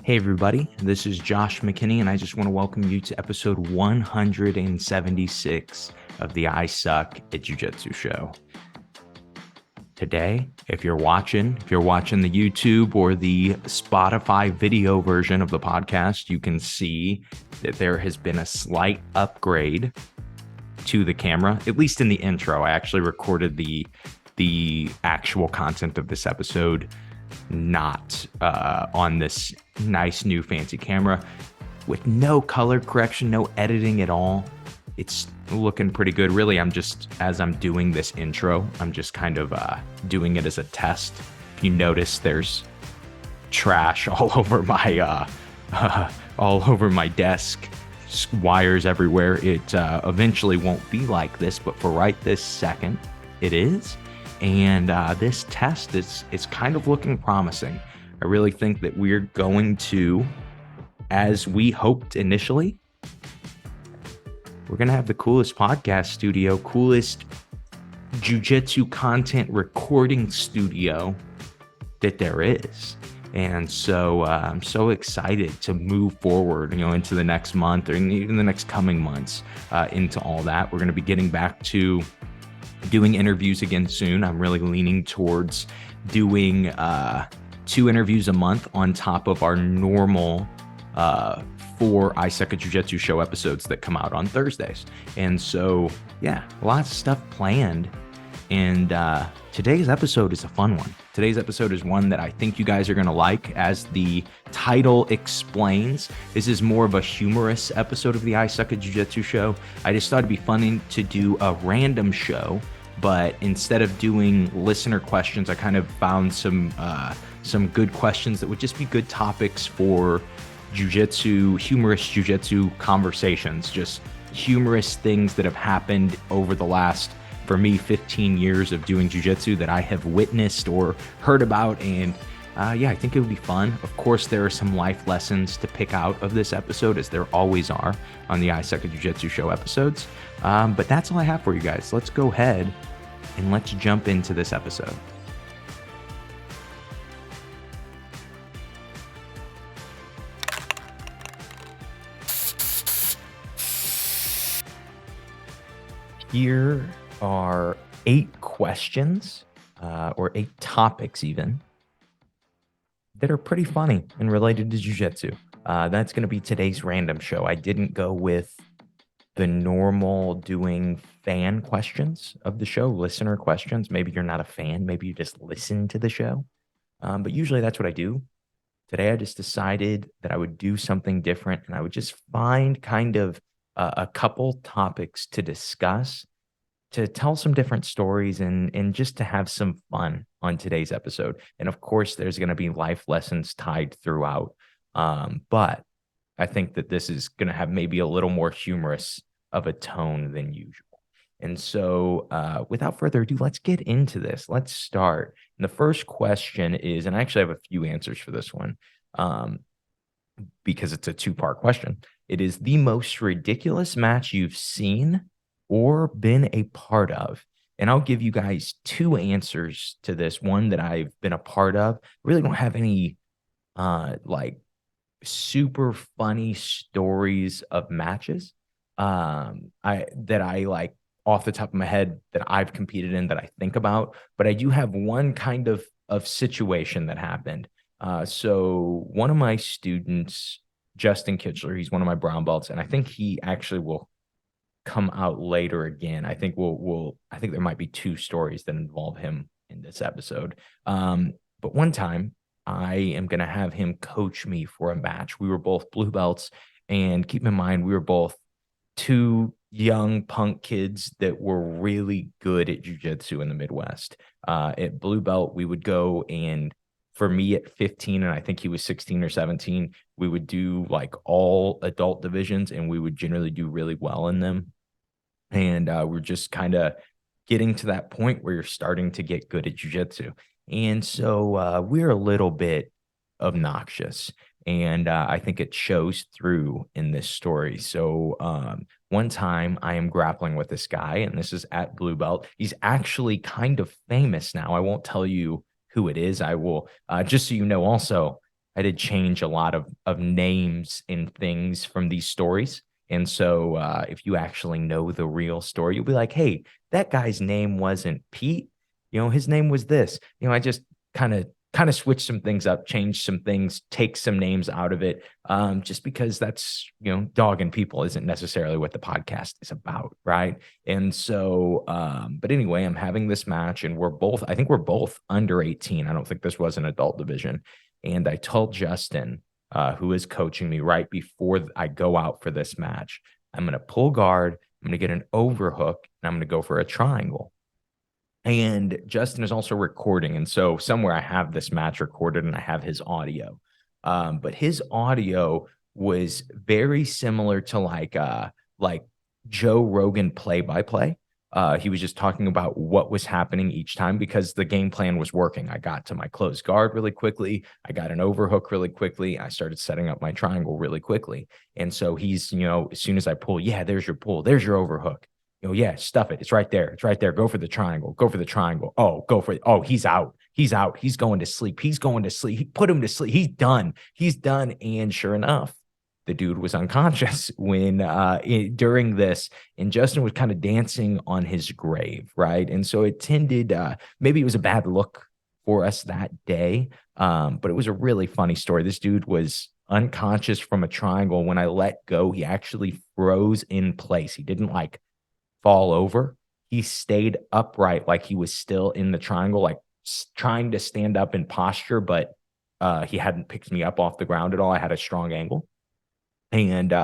Hey everybody, this is Josh McKinney, and I just want to welcome you to episode 176 of the I Suck at Jiu Jitsu show. Today, if you're watching the YouTube or the Spotify video version of the podcast, you can see that there has been a slight upgrade to the camera, at least in the intro. I actually recorded the actual content of this episode not on this nice new fancy camera with no color correction, no editing at all. It's looking pretty good. Really, as I'm doing this intro, I'm just kind of doing it as a test. If you notice, there's trash all over my desk, wires everywhere. It eventually won't be like this, but for right this second, it is. And this test is kind of looking promising. I really think that we're going to, as we hoped initially, we're going to have the coolest podcast studio, coolest jiu-jitsu content recording studio that there is. And so I'm so excited to move forward, into the next month or even the next coming months into all that. We're going to be getting back to doing interviews again soon. I'm really leaning towards doing 2 interviews a month on top of our normal 4 I Suck at Jiu Jitsu show episodes that come out on Thursdays. And so, yeah, lots of stuff planned. And today's episode is a fun one. Today's episode is one that I think you guys are going to like. As the title explains, this is more of a humorous episode of the I Suck at Jiu Jitsu show. I just thought it'd be funny to do a random show, but instead of doing listener questions, I kind of found some good questions that would just be good topics for jiu-jitsu, humorous jiu-jitsu conversations, just humorous things that have happened over the last, for me, 15 years of doing jiu-jitsu that I have witnessed or heard about. And I think it would be fun. Of course, there are some life lessons to pick out of this episode, as there always are on the I Suck at Jiu Jitsu show episodes. But that's all I have for you guys. Let's go ahead and let's jump into this episode. Here are 8 questions, or 8 topics even, that are pretty funny and related to jiu-jitsu. That's going to be today's random show. I didn't go with the normal doing fan questions of the show, listener questions. Maybe you're not a fan. Maybe you just listen to the show. But usually that's what I do. Today I just decided that I would do something different, and I would just find kind of a couple topics to discuss, to tell some different stories, and just to have some fun on today's episode. And of course, there's going to be life lessons tied throughout. But I think that this is going to have maybe a little more humorous of a tone than usual. And so without further ado, let's get into this. Let's start. And the first question is, and I actually have a few answers for this one, because it's a 2-part question. It is the most ridiculous match you've seen or been a part of. And I'll give you guys 2 answers to this. One that I've been a part of. I really don't have any like super funny stories of matches I like off the top of my head that I've competed in that I think about, but I do have one kind of situation that happened. So one of my students, Justin Kitchler, he's one of my brown belts, and I think he actually will come out later again. I think I think there might be 2 stories that involve him in this episode. But one time I am going to have him coach me for a match. We were both blue belts, and keep in mind, we were both 2 young punk kids that were really good at jiu-jitsu in the Midwest. At blue belt, we would go, and for me at 15, and I think he was 16 or 17, we would do like all adult divisions, and we would generally do really well in them. And we're just kind of getting to that point where you're starting to get good at jiu-jitsu. And so we're a little bit obnoxious, and I think it shows through in this story. So one time I am grappling with this guy, and this is at blue belt. He's actually kind of famous now. I won't tell you who it is. I will, just so you know, also, I did change a lot of names and things from these stories. And so if you actually know the real story, you'll be like, hey, that guy's name wasn't Pete. His name was this. I just kind of switch some things up, change some things, take some names out of it, just because that's, dogging people isn't necessarily what the podcast is about, right? And so, but anyway, I'm having this match, and I think we're both under 18. I don't think this was an adult division. And I told Justin, who is coaching me right before I go out for this match, I'm going to pull guard, I'm going to get an overhook, and I'm going to go for a triangle. And Justin is also recording. And so somewhere I have this match recorded and I have his audio. But his audio was very similar to like Joe Rogan play-by-play. He was just talking about what was happening each time because the game plan was working. I got to my closed guard really quickly. I got an overhook really quickly. I started setting up my triangle really quickly. And so he's, as soon as I pull, yeah, there's your pull. There's your overhook. Yeah, stuff it. It's right there. It's right there. Go for the triangle. Go for the triangle. Oh, go for it. Oh, he's out. He's out. He's going to sleep. He's going to sleep. Put him to sleep. He's done. He's done. And sure enough, the dude was unconscious during this, and Justin was kind of dancing on his grave, right? And so it tended, maybe it was a bad look for us that day, but it was a really funny story. This dude was unconscious from a triangle. When I let go, he actually froze in place. He didn't fall over. He stayed upright, like he was still in the triangle, like trying to stand up in posture, but he hadn't picked me up off the ground at all. I had a strong angle, and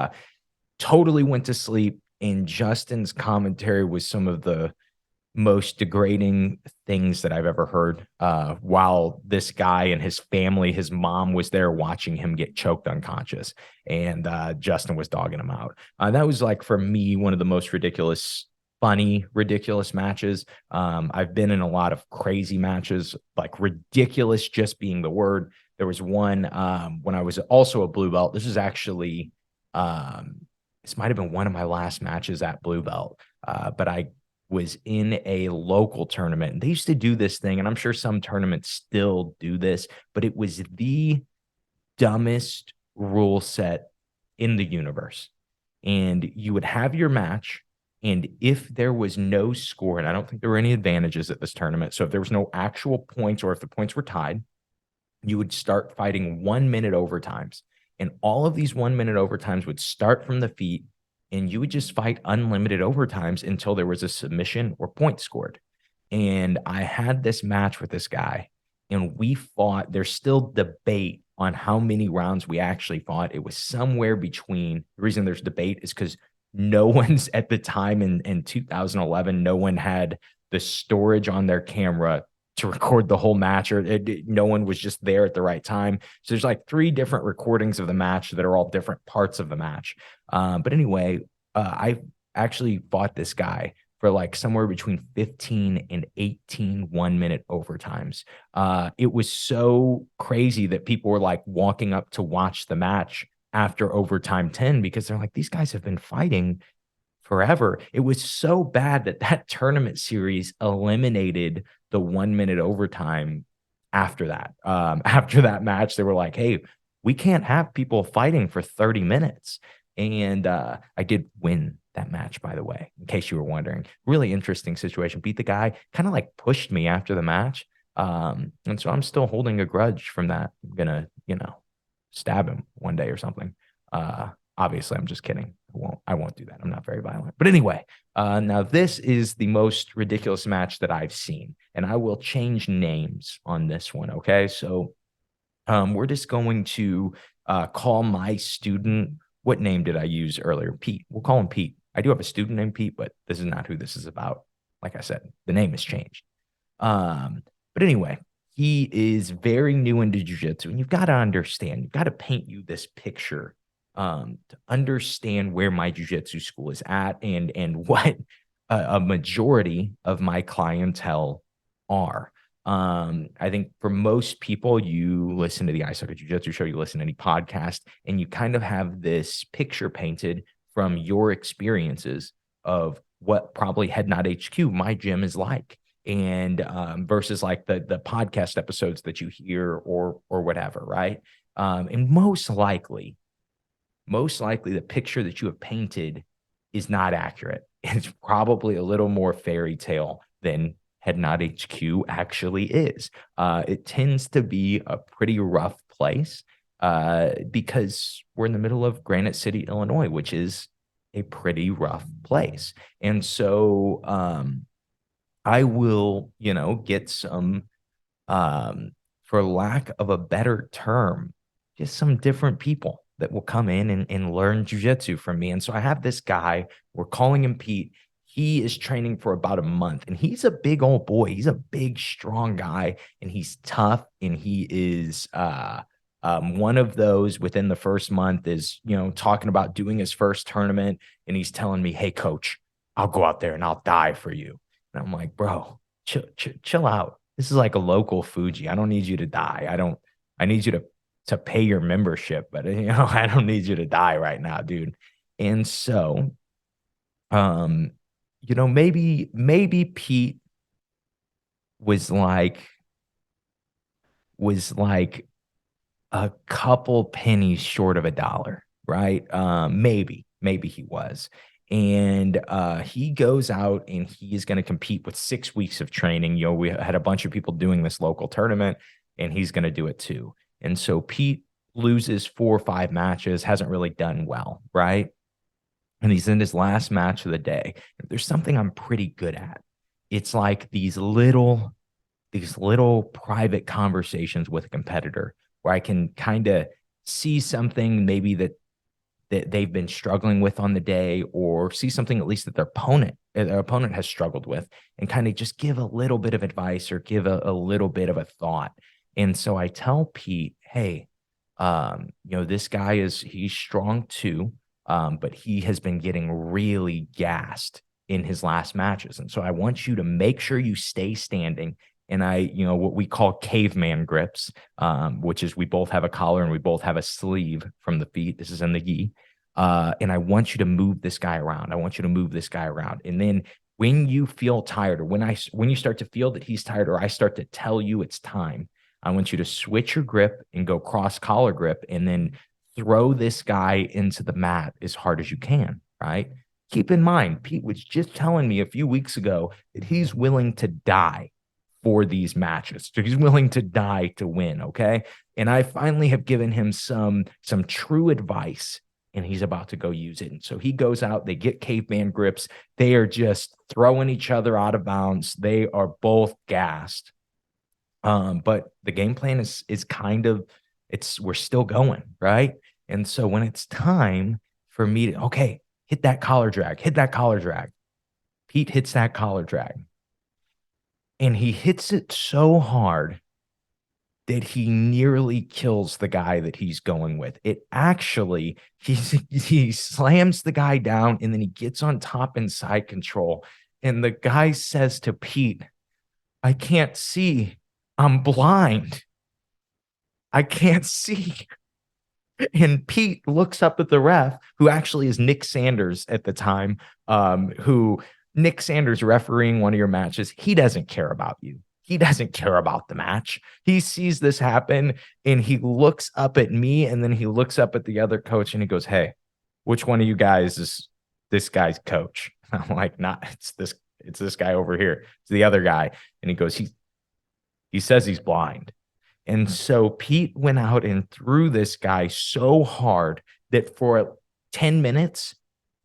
totally went to sleep. And Justin's commentary was some of the most degrading things that I've ever heard, while this guy and his family, his mom was there watching him get choked unconscious, and Justin was dogging him out. That was, for me, one of the most ridiculous matches. I've been in a lot of crazy matches, ridiculous just being the word. There was one when I was also a blue belt. This is actually, this might have been one of my last matches at blue belt, but I was in a local tournament, and they used to do this thing, and I'm sure some tournaments still do this, but it was the dumbest rule set in the universe. And you would have your match, and if there was no score, and I don't think there were any advantages at this tournament, so if there was no actual points, or if the points were tied, you would start fighting 1 minute overtimes. And all of these 1 minute overtimes would start from the feet, and you would just fight unlimited overtimes until there was a submission or point scored. And I had this match with this guy, and we fought. There's still debate on how many rounds we actually fought. It was somewhere between, the reason there's debate is because no one's at the time in 2011, no one had the storage on their camera to record the whole match, or no one was just there at the right time. So there's 3 different recordings of the match that are all different parts of the match. But anyway, I actually fought this guy for somewhere between 15 and 18 1 minute overtimes. It was so crazy that people were walking up to watch the match after overtime 10, because they're these guys have been fighting forever. It was so bad that tournament series eliminated the 1 minute overtime after that. After that match, they were hey, we can't have people fighting for 30 minutes. And I did win that match, by the way, in case you were wondering. Really interesting situation. Beat the guy, kind of pushed me after the match. And so I'm still holding a grudge from that. I'm gonna, stab him one day or something. Obviously, I'm just kidding. I won't do that. I'm not very violent. But anyway, now this is the most ridiculous match that I've seen, and I will change names on this one. Okay, so we're just going to call my student. What name did I use earlier? Pete. We'll call him Pete. I do have a student named Pete, but this is not who this is about. Like I said, the name has changed. But anyway, he is very new into jiu-jitsu, and you've got to understand, you've got to paint you this picture to understand where my jiu-jitsu school is at, and what a majority of my clientele are. I think for most people, you listen to the Ice Hockey Jiu-Jitsu show, you listen to any podcast, and you kind of have this picture painted from your experiences of what probably Head Nod HQ, my gym, is like. And versus the podcast episodes that you hear or whatever, right? And most likely the picture that you have painted is not accurate. It's probably a little more fairy tale than Head Nod HQ actually is. It tends to be a pretty rough place because we're in the middle of Granite City, Illinois, which is a pretty rough place. And so I will, get some, for lack of a better term, just some different people that will come in and learn jujitsu from me. And so I have this guy, we're calling him Pete. He is training for about a month and he's a big old boy. He's a big, strong guy and he's tough. And he is one of those within the first month is, talking about doing his first tournament. And he's telling me, hey, coach, I'll go out there and I'll die for you. And I'm like, bro, chill out. This is like a local Fuji. I don't need you to die. I need you to pay your membership, but I don't need you to die right now, dude. And so, maybe Pete was like a couple pennies short of a dollar, right? Maybe he was. And he goes out and he is going to compete with 6 weeks of training. We had a bunch of people doing this local tournament and he's going to do it too. And so Pete loses 4 or 5 matches, hasn't really done well, right? And he's in his last match of the day. There's something I'm pretty good at. It's like these little private conversations with a competitor where I can kind of see something maybe that they've been struggling with on the day, or see something at least that their opponent has struggled with, and kind of just give a little bit of advice or give a little bit of a thought. And so I tell Pete, hey, this guy he's strong too, but he has been getting really gassed in his last matches. And so I want you to make sure you stay standing. And what we call caveman grips, which is we both have a collar and we both have a sleeve from the feet. This is in the gi. And I want you to move this guy around. And then when you feel tired, or when you start to feel that he's tired, or I start to tell you it's time, I want you to switch your grip and go cross collar grip and then throw this guy into the mat as hard as you can, right? Keep in mind, Pete was just telling me a few weeks ago that he's willing to die for these matches. So he's willing to die to win, okay? And I finally have given him some true advice, and he's about to go use it. And so he goes out, they get caveman grips. They are just throwing each other out of bounds. They are both gassed. But the game plan is kind of, we're still going, right? And so when it's time for me to, okay, hit that collar drag, Pete hits that collar drag. And he hits it so hard that he nearly kills the guy that he's going with. It actually, he slams the guy down and then he gets on top in side control. And the guy says to Pete, I can't see. I'm blind. I can't see. And Pete looks up at the ref, who actually is Nick Sanders at the time, who Nick Sanders refereeing one of your matches. He doesn't care about you. He doesn't care about the match. He sees this happen and he looks up at me and then he looks up at the other coach and he goes, hey, which one of you guys is this guy's coach? I'm like, it's this guy over here. It's the other guy. And he goes, he says he's blind. And so Pete went out and threw this guy so hard that for 10 minutes,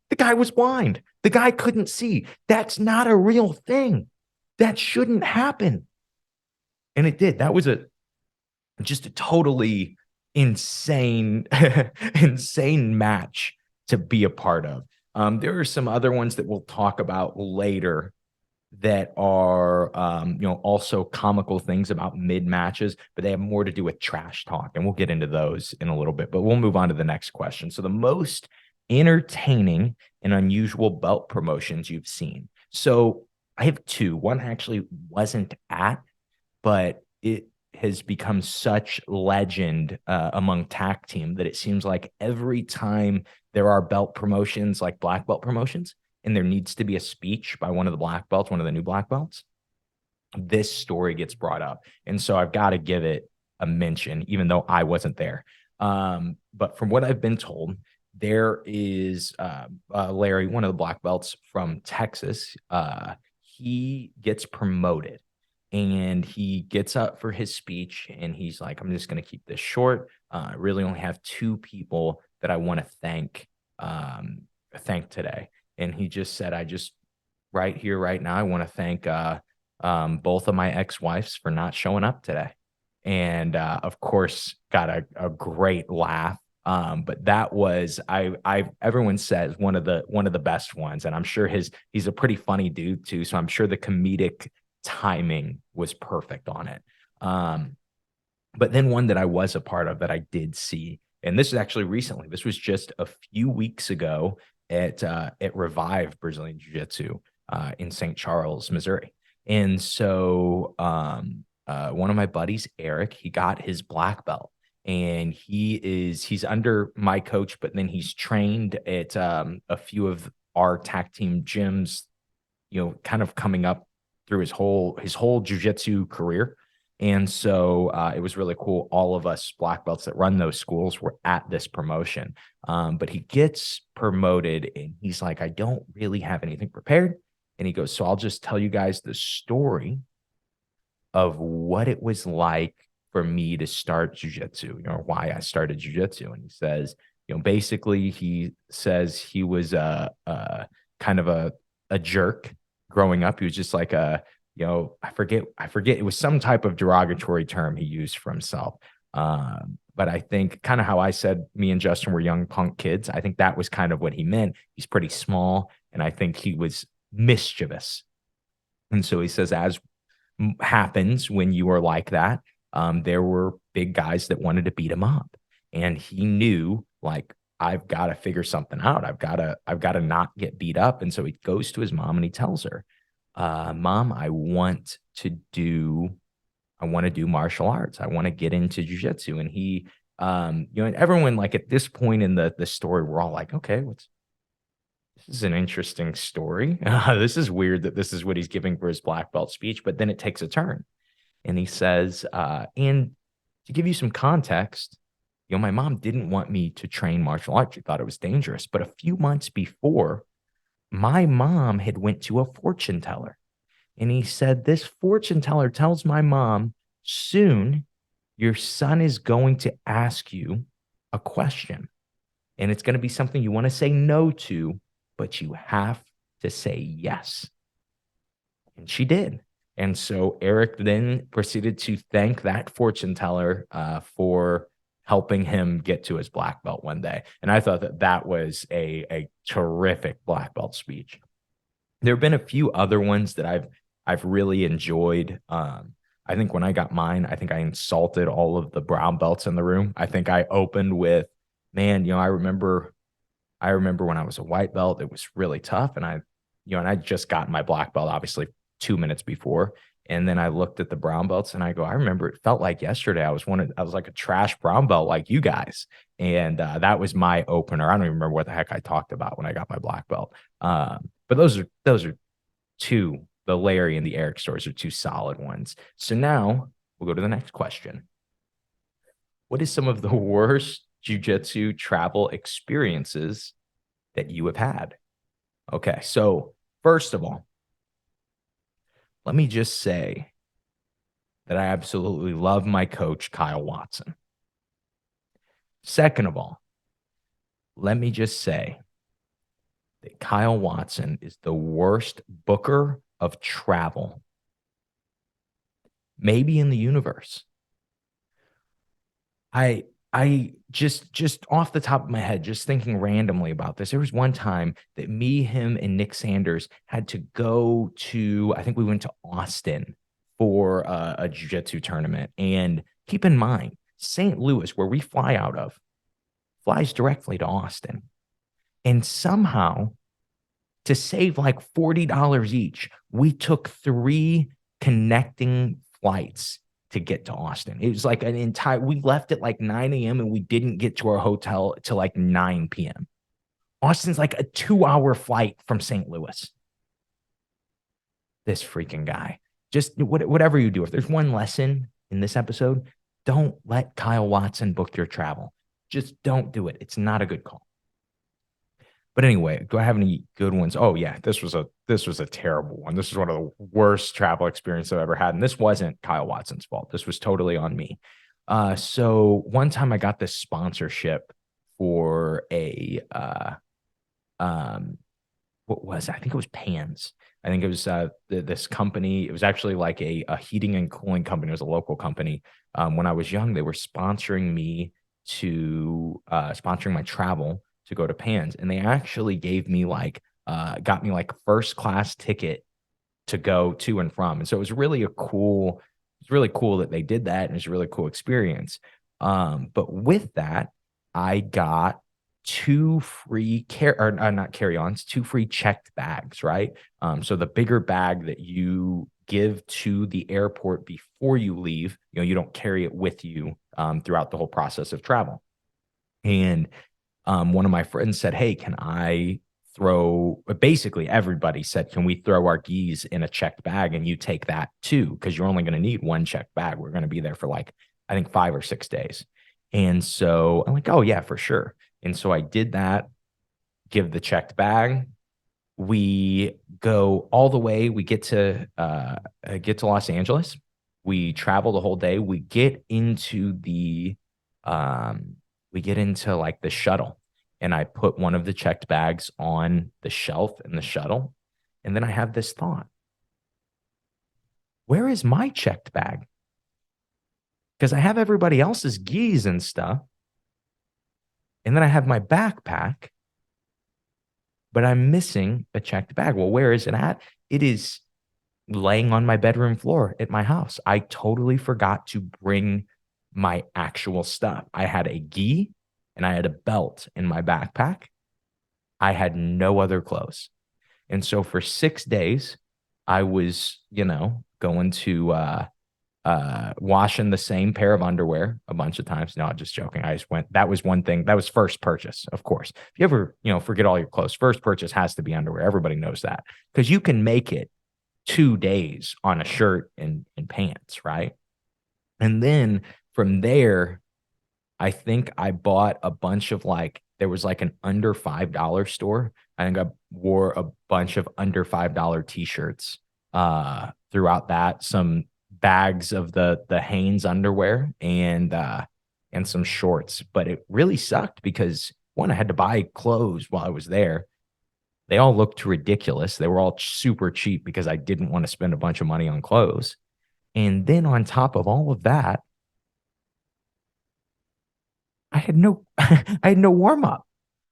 the guy was blind. The guy couldn't see. That's not a real thing. That shouldn't happen. And it did. That was just a totally insane, insane match to be a part of. There are some other ones that we'll talk about later that are, also comical things about mid matches, but they have more to do with trash talk. And we'll get into those in a little bit, but we'll move on to the next question. So the most entertaining and unusual belt promotions you've seen. So I have 2. One actually wasn't at, but it has become such legend among TAC team that it seems like every time there are belt promotions, like black belt promotions, and there needs to be a speech by one of the black belts, one of the new black belts, this story gets brought up. And so I've got to give it a mention, even though I wasn't there. But from what I've been told, there is Larry, one of the black belts from Texas. He gets promoted and he gets up for his speech and he's like, I'm just going to keep this short. I really only have two people that I want to thank today. And he just said, I just right here, right now, I want to thank both of my ex-wives for not showing up today. And of course, got a great laugh. But that was everyone says one of the best ones, and I'm sure he's a pretty funny dude too. So I'm sure the comedic timing was perfect on it. But then one that I was a part of that I did see, and this is actually recently. This was just a few weeks ago at Revive Brazilian Jiu Jitsu in St. Charles, Missouri. And so one of my buddies, Eric, he got his black belt, and he's under my coach, but then he's trained at a few of our tag team gyms, kind of coming up through his whole jiu-jitsu career. And so it was really cool. All of us black belts that run those schools were at this promotion. But he gets promoted and he's like, I don't really have anything prepared. And he goes, so I'll just tell you guys the story of what it was like for me to start jujitsu, why I started jujitsu. And he says, basically he says he was kind of a jerk growing up. He was just like I forget. It was some type of derogatory term he used for himself. But I think kind of how I said me and Justin were young punk kids. I think that was kind of what he meant. He's pretty small, and I think he was mischievous. And so he says, as happens when you are like that, there were big guys that wanted to beat him up, and he knew, like, I've got to figure something out. I've got to not get beat up. And so he goes to his mom and he tells her, Mom, I want to do martial arts. I want to get into jujitsu. And he, and everyone, like, at this point in the story, we're all like, okay, this is an interesting story. This is weird that this is what he's giving for his black belt speech, but then it takes a turn. And he says, and to give you some context, my mom didn't want me to train martial arts. She thought it was dangerous. But a few months before, my mom had went to a fortune teller. And he said, this fortune teller tells my mom, soon your son is going to ask you a question. And it's going to be something you want to say no to, but you have to say yes. And she did. And so Eric then proceeded to thank that fortune teller for helping him get to his black belt one day. And I thought that was a terrific black belt speech. There have been a few other ones that I've really enjoyed. I think when I got mine, I think I insulted all of the brown belts in the room. I think I opened with, man, I remember when I was a white belt, it was really tough. And I just got my black belt, obviously 2 minutes before. And then I looked at the brown belts and I go, I remember it felt like yesterday I was like a trash brown belt like you guys. And that was my opener. I don't even remember what the heck I talked about when I got my black belt. But those are two, the Larry and the Eric stories are two solid ones. So now we'll go to the next question. What is some of the worst jiu-jitsu travel experiences that you have had? Okay, so first of all, let me just say that I absolutely love my coach, Kyle Watson. Second of all, let me just say that Kyle Watson is the worst booker of travel, maybe in the universe. I just off the top of my head, just thinking randomly about this, there was one time that me, him, and Nick Sanders had to go to, I think we went to Austin for a jiu-jitsu tournament. And keep in mind, St. Louis, where we fly out of, flies directly to Austin. And somehow, to save like $40 each, we took 3 connecting flights to get to Austin. It was like we left at like 9 a.m. and we didn't get to our hotel till like 9 p.m. Austin's like a 2-hour flight from St. Louis. This freaking guy. Just whatever you do, if there's one lesson in this episode, don't let Kyle Watson book your travel. Just don't do it. It's not a good call. But anyway, do I have any good ones? Oh yeah, this was a terrible one. This is one of the worst travel experiences I've ever had. And this wasn't Kyle Watson's fault. This was totally on me. So one time I got this sponsorship for a what was it? I think it was Pans. I think it was this company. It was actually like a heating and cooling company. It was a local company. When I was young, they were sponsoring me to sponsoring my travel to go to Pans, and they actually gave me like got me like first class ticket to go to and from. And so it was really it's really cool that they did that. And it's a really cool experience. But with that, I got not carry-ons, two free checked bags, right? So the bigger bag that you give to the airport before you leave, you don't carry it with you throughout the whole process of travel. And one of my friends said, hey, can I basically everybody said, can we throw our gis in a checked bag and you take that too? Because you're only going to need one checked bag. We're going to be there for like, I think 5 or 6 days. And so I'm like, oh yeah, for sure. And so I did that, give the checked bag. We go all the way. We get to Los Angeles. We travel the whole day. We get into like the shuttle, and I put one of the checked bags on the shelf in the shuttle. And then I have this thought, where is my checked bag? Because I have everybody else's gis and stuff. And then I have my backpack, but I'm missing a checked bag. Well, where is it at? It is laying on my bedroom floor at my house. I totally forgot to bring my actual stuff. I had a gi and I had a belt in my backpack. I had no other clothes. And so for 6 days, I was, going to washing the same pair of underwear a bunch of times. No, just joking. I just went, that was one thing. That was first purchase, of course. If you ever, forget all your clothes, first purchase has to be underwear. Everybody knows that because you can make it 2 days on a shirt and pants, right? And then from there, I think I bought a bunch of there was like an under $5 store. I think I wore a bunch of under $5 t-shirts throughout that, some bags of the Hanes underwear and some shorts. But it really sucked because one, I had to buy clothes while I was there. They all looked ridiculous. They were all super cheap because I didn't want to spend a bunch of money on clothes. And then on top of all of that, I had no warm up.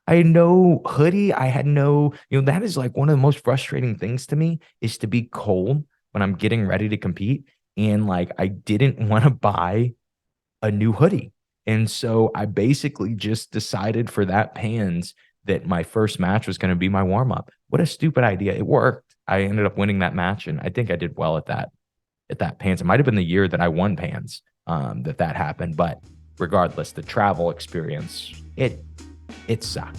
I had no hoodie. I had no, that is like one of the most frustrating things to me is to be cold when I'm getting ready to compete. And like, I didn't want to buy a new hoodie. And so I basically just decided for that Pans that my first match was going to be my warm up. What a stupid idea. It worked. I ended up winning that match. And I think I did well at that Pans. It might've been the year that I won Pans that happened, but regardless, the travel experience, it sucked.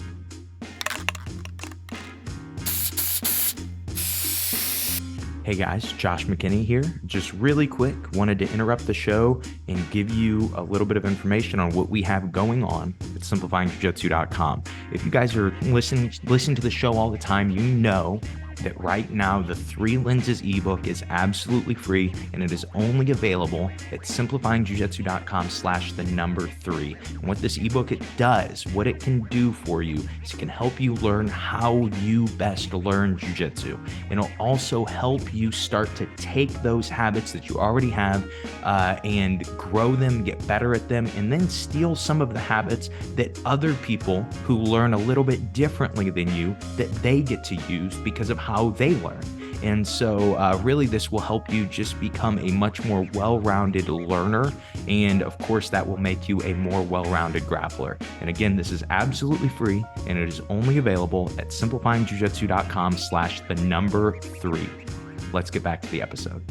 Hey guys, Josh McKinney here. Just really quick, wanted to interrupt the show and give you a little bit of information on what we have going on at simplifyingjujitsu.com. If you guys are listening to the show all the time, you know that right now the 3 Lenses ebook is absolutely free and it is only available at simplifyingjujitsu.com/3. And what this ebook does, what it can do for you is it can help you learn how you best learn jiu-jitsu. It'll also help you start to take those habits that you already have and grow them, get better at them, and then steal some of the habits that other people who learn a little bit differently than you, that they get to use because of how they learn. And so really this will help you just become a much more well-rounded learner. And of course, that will make you a more well-rounded grappler. And again, this is absolutely free and it is only available at simplifyingjujitsu.com/3. Let's get back to the episode.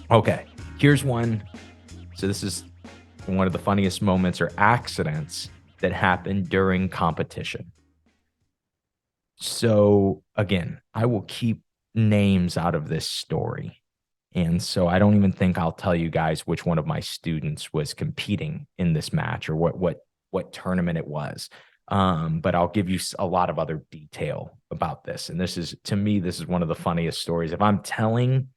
Okay, here's one. So this is one of the funniest moments or accidents that happened during competition. So again, I will keep names out of this story. And so I don't even think I'll tell you guys which one of my students was competing in this match or what tournament it was. But I'll give you a lot of other detail about this. And this is, to me, this is one of the funniest stories. If I'm telling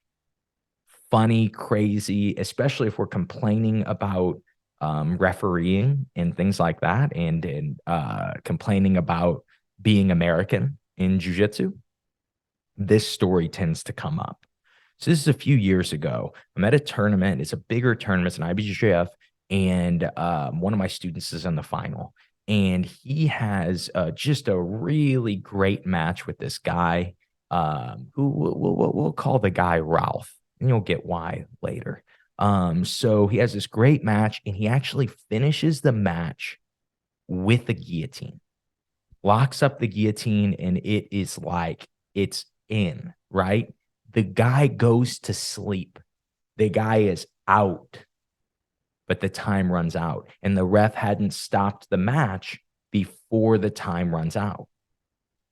funny, crazy, especially if we're complaining about refereeing and things like that, and complaining about being American in jiu-jitsu, this story tends to come up. So this is a few years ago. I'm at a tournament. It's a bigger tournament. It's an IBJJF, and one of my students is in the final, and he has just a really great match with this guy, who we'll call the guy Ralph, and you'll get why later. So he has this great match, and he actually finishes the match with the guillotine, locks up the guillotine, and it is like it's in, right? The guy goes to sleep. The guy is out, but the time runs out. And the ref hadn't stopped the match before the time runs out.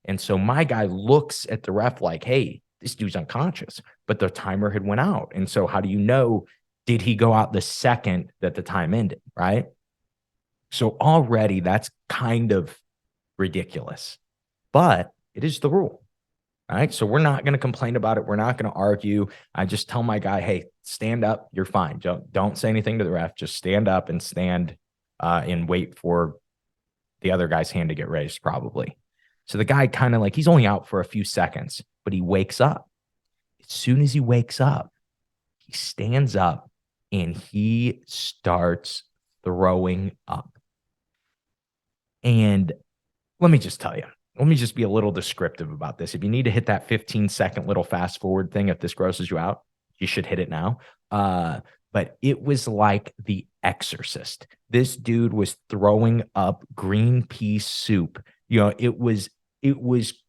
And so my guy looks at the ref like, hey, this dude's unconscious, but the timer had went out. And so how do you know, did he go out the second that the time ended, right? So already that's kind of ridiculous, but it is the rule. All right. So we're not going to complain about it. We're not going to argue. I just tell my guy, hey, stand up. You're fine. Don't say anything to the ref. Just stand up and stand and wait for the other guy's hand to get raised, probably. So the guy kind of like, he's only out for a few seconds, but he wakes up. As soon as he wakes up, he stands up and he starts throwing up. And let me just tell you, let me just be a little descriptive about this. If you need to hit that 15-second little fast forward thing, if this grosses you out, you should hit it now. But it was like The Exorcist. This dude was throwing up green pea soup. You know, it was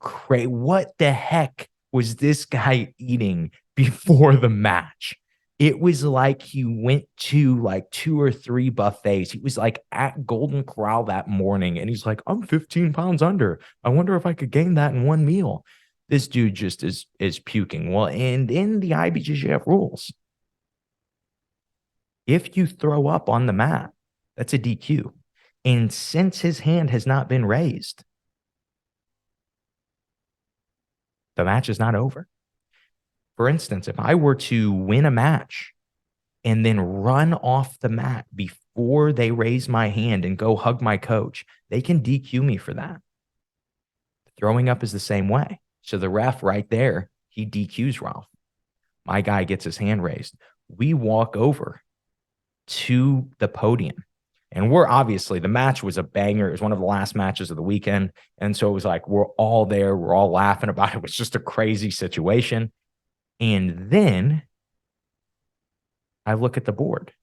crazy. What the heck was this guy eating before the match? It was like he went to like 2 or 3 buffets. He was like at Golden Corral that morning, and he's like, I'm 15 pounds under. I wonder if I could gain that in one meal. This dude just is puking. Well, and in the IBJJF rules, if you throw up on the mat, that's a DQ. And since his hand has not been raised, the match is not over. For instance, if I were to win a match and then run off the mat before they raise my hand and go hug my coach, they can DQ me for that. Throwing up is the same way. So the ref right there, he DQs Ralph. My guy gets his hand raised. We walk over to the podium. And we're obviously, the match was a banger. It was one of the last matches of the weekend. And so it was like, we're all there. We're all laughing about it. It was just a crazy situation. And then I look at the board,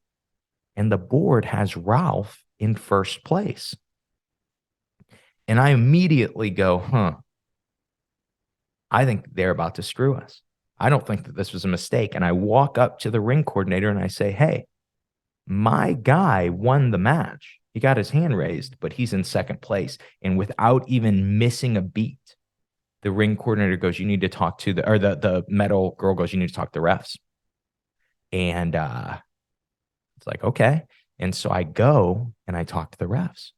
and the board has Ralph in first place. And I immediately go, I think they're about to screw us. I don't think that this was a mistake. And I walk up to the ring coordinator and I say, hey, my guy won the match. He got his hand raised, but he's in second place. And without even missing a beat, the ring coordinator goes, you need to talk to the medal girl goes, you need to talk to the refs. And it's like, okay. And so I go and I talk to the refs.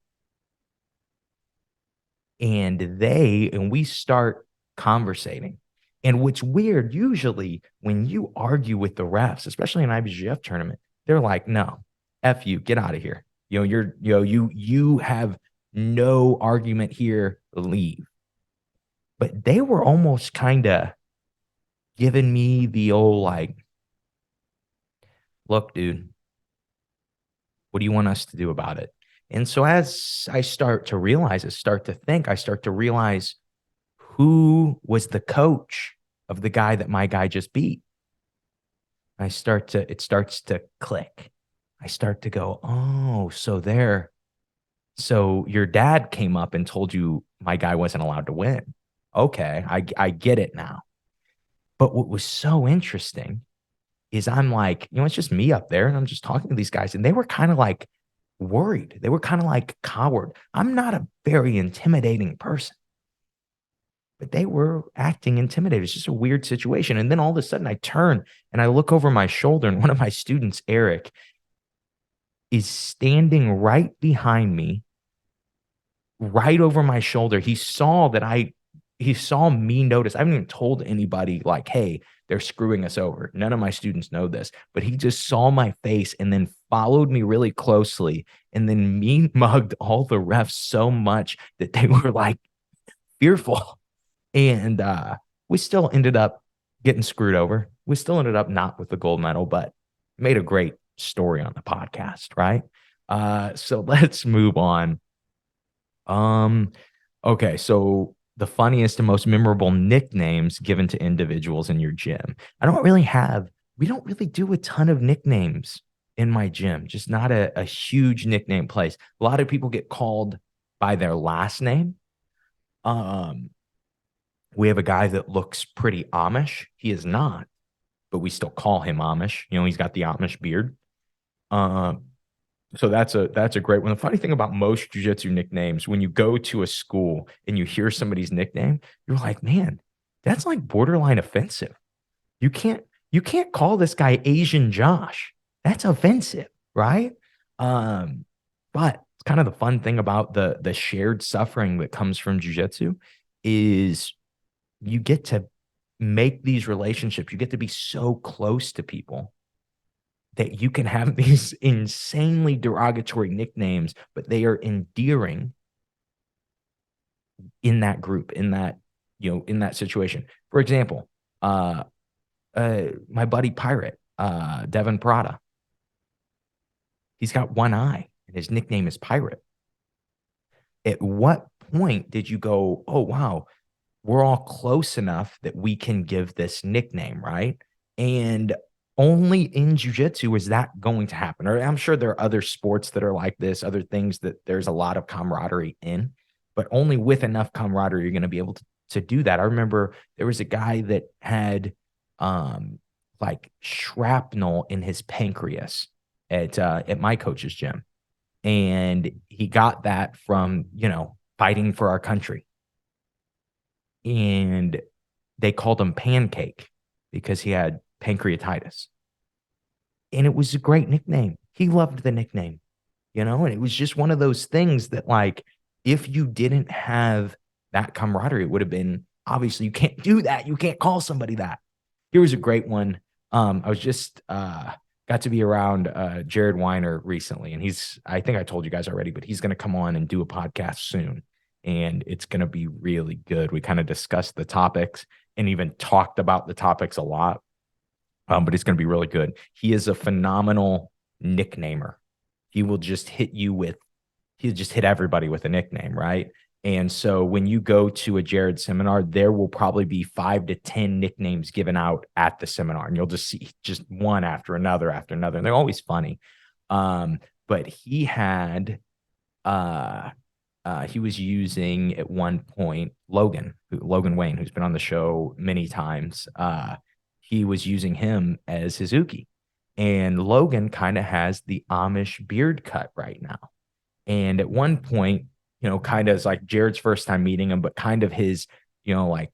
And we start conversating. And what's weird, usually when you argue with the refs, especially in an IBJJF tournament, they're like, no, F you, get out of here. You have no argument here, leave. But they were almost kind of giving me the old like, look, dude, what do you want us to do about it? And so as I start to realize it, start to realize who was the coach of the guy that my guy just beat. It starts to click. I start to go, oh, so your dad came up and told you my guy wasn't allowed to win. Okay, I get it now. But what was so interesting is I'm like, it's just me up there and I'm just talking to these guys, and they were kind of like worried. They were kind of like coward. I'm not a very intimidating person. but they were acting intimidated. It's just a weird situation. And then all of a sudden I turn and I look over my shoulder, and one of my students, Eric, is standing right behind me, right over my shoulder. He saw me notice. I haven't even told anybody like, hey, they're screwing us over. None of my students know this, but he just saw my face and then followed me really closely and then me mugged all the refs so much that they were like fearful. And we still ended up getting screwed over. We still ended up not with the gold medal, but made a great story on the podcast, right? So let's move on. Um, okay, so the funniest and most memorable nicknames given to individuals in your gym. We don't really do a ton of nicknames in my gym, just not a huge nickname place. A lot of people get called by their last name. Um, we have a guy that looks pretty Amish. He is not, but we still call him Amish. You know, he's got the Amish beard. Um, so that's a great one. The funny thing about most jujitsu nicknames, when you go to a school and you hear somebody's nickname, you're like, man, that's like borderline offensive. You can't you can't call this guy Asian Josh. That's offensive, right? Um, but it's kind of the fun thing about the shared suffering that comes from jujitsu is you get to make these relationships. You get to be so close to people that you can have these insanely derogatory nicknames, but they are endearing in that group, in that, in that situation. For example, uh, my buddy Pirate, Devin Prada, he's got one eye and his nickname is Pirate. At what point did you go, oh, wow, we're all close enough that we can give this nickname, right? And only in jiu-jitsu is that going to happen. Or I'm sure there are other sports that are like this, other things that there's a lot of camaraderie in, but only with enough camaraderie you're going to be able to do that. I remember there was a guy that had like shrapnel in his pancreas at my coach's gym. And he got that from, fighting for our country. And they called him Pancake because he had pancreatitis. And it was a great nickname. He loved the nickname, and it was just one of those things that, like, if you didn't have that camaraderie, it would have been obviously you can't do that. You can't call somebody that. Here was a great one. I was just got to be around Jared Weiner recently, and I think I told you guys already, but he's going to come on and do a podcast soon. And it's going to be really good. We kind of discussed the topics and even talked about the topics a lot, but it's going to be really good. He is a phenomenal nicknamer. He'll just hit everybody with a nickname, right? And so when you go to a Jared seminar, there will probably be 5 to 10 nicknames given out at the seminar, and you'll just see just one after another, and they're always funny. But he had he was using at one point Logan Wayne, who's been on the show many times. He was using him as his uke. And Logan kind of has the Amish beard cut right now. And at one point, kind of as like Jared's first time meeting him, but kind of his, like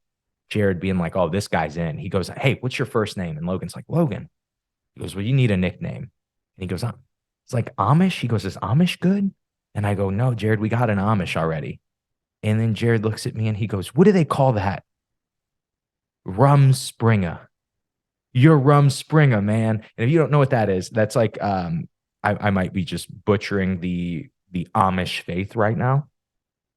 Jared being like, oh, this guy's in. He goes, hey, what's your first name? And Logan's like, Logan. He goes, well, you need a nickname. And he goes, it's like Amish. He goes, is Amish good? And I go, no, Jared, we got an Amish already. And then Jared looks at me and he goes, what do they call that? Rumspringa. You're Rumspringa, man. And if you don't know what that is, that's like, I might be just butchering the Amish faith right now,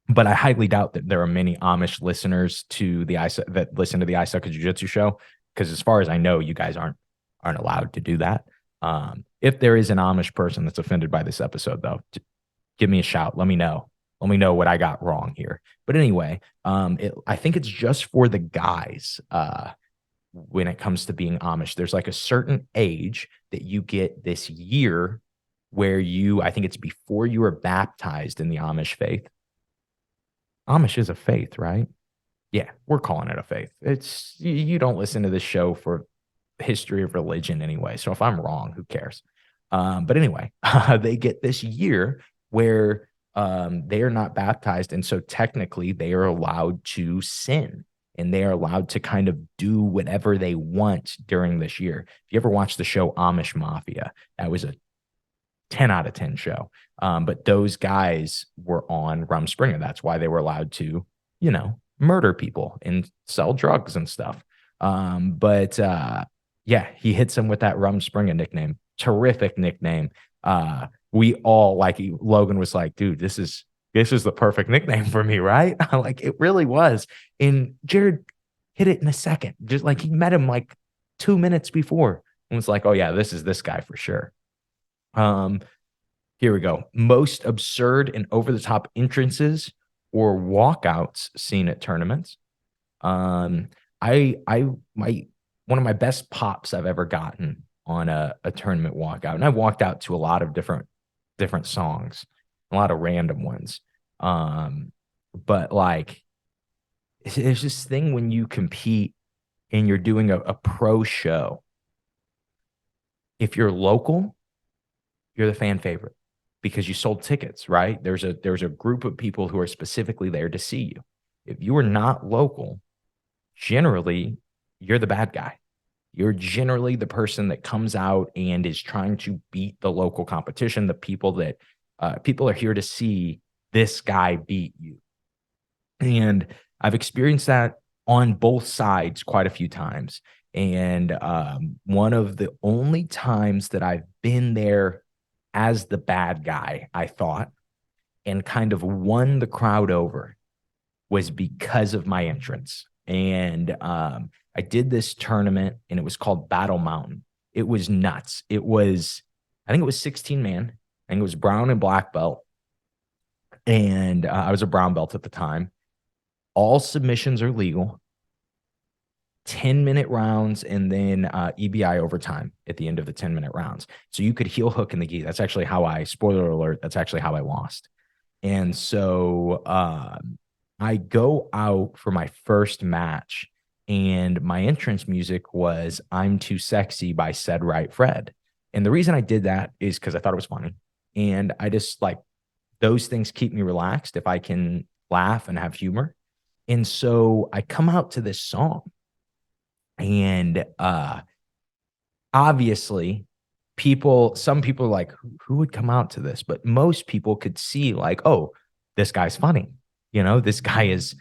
but I highly doubt that there are many Amish listeners to that listen to the I Suck at Jiu-Jitsu show. Because as far as I know, you guys aren't allowed to do that. If there is an Amish person that's offended by this episode, though, give me a shout. Let me know. Let me know what I got wrong here. But anyway, I think it's just for the guys when it comes to being Amish. There's like a certain age that you get this year where I think it's before you are baptized in the Amish faith. Amish is a faith, right? Yeah, we're calling it a faith. You don't listen to this show for history of religion anyway. So if I'm wrong, who cares? But anyway, they get this year where they are not baptized. And so technically they are allowed to sin. and they are allowed to kind of do whatever they want during this year. If you ever watched the show Amish Mafia, that was a 10 out of 10 show. But those guys were on Rumspringa. That's why they were allowed to, murder people and sell drugs and stuff. Yeah, he hits him with that Rumspringa nickname. Terrific nickname. We all like Logan was like, dude, this is the perfect nickname for me, right? Like it really was. And Jared hit it in a second. Just like he met him like 2 minutes before and was like, oh yeah, this is this guy for sure. Here we go. Most absurd and over the top entrances or walkouts seen at tournaments. My one of my best pops I've ever gotten on a tournament walkout, and I've walked out to a lot of different songs, a lot of random ones. But like, there's this thing when you compete and you're doing a pro show. If you're local, you're the fan favorite because you sold tickets, right? There's a group of people who are specifically there to see you. If you are not local, generally you're the bad guy. You're generally the person that comes out and is trying to beat the local competition, the people that people are here to see this guy beat you. And I've experienced that on both sides quite a few times. And one of the only times that I've been there as the bad guy, I thought, and kind of won the crowd over was because of my entrance. And I did this tournament and it was called Battle Mountain. It was nuts. I think it was 16 man. I think it was brown and black belt. And I was a brown belt at the time. All submissions are legal. 10-minute rounds and then EBI overtime at the end of the 10-minute rounds. So you could heel hook in the gi. That's actually how spoiler alert, that's actually how I lost. And so I go out for my first match and my entrance music was I'm Too Sexy by Said Right Fred. And the reason I did that is because I thought it was funny. And I just like those things keep me relaxed if I can laugh and have humor. And so I come out to this song. And obviously, some people are like, who would come out to this? But most people could see, like, oh, this guy's funny. This guy is